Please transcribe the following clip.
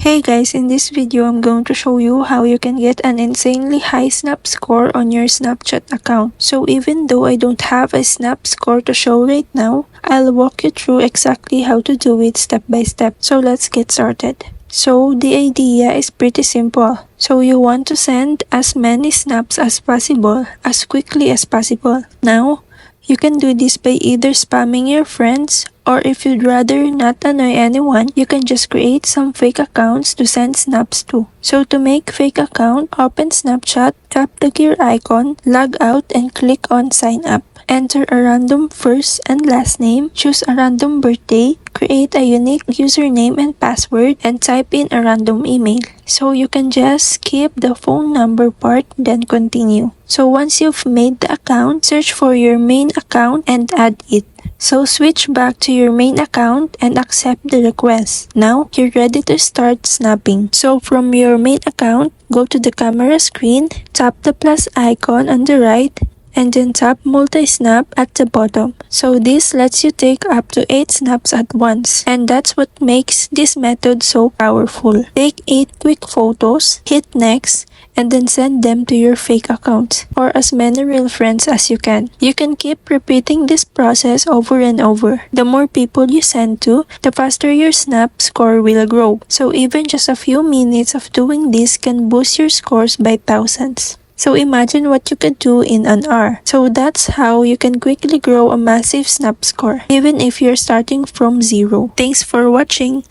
Hey guys, in this video I'm going to show you how you can get an insanely high Snap score on your Snapchat account. So even though I don't have a Snap score to show right now, I'll walk you through exactly how to do it step by step. So let's get started. So the idea is pretty simple. So you want to send as many snaps as possible, as quickly as possible. Now, you can do this by either spamming your friends, or if you'd rather not annoy anyone, you can just create some fake accounts to send snaps to. So to make fake account, open Snapchat, tap the gear icon, log out and click on sign up. Enter a random first and last name, choose a random birthday, create a unique username and password, and type in a random email. So you can just skip the phone number part, then continue. So once you've made the account, search for your main account and add it. So switch back to your main account and accept the request. Now, you're ready to start snapping. So from your main account, go to the camera screen, tap the plus icon on the right, and then tap multi-snap at the bottom. So this lets you take up to 8 snaps at once, and that's what makes this method so powerful. Take 8 quick photos, hit next, and then send them to your fake account or as many real friends as you can. You can keep repeating this process over and over. The more people you send to, the faster your Snap score will grow. So even just a few minutes of doing this can boost your scores by thousands. So imagine what you could do in an hour. So that's how you can quickly grow a massive Snap score, even if you're starting from zero. Thanks for watching!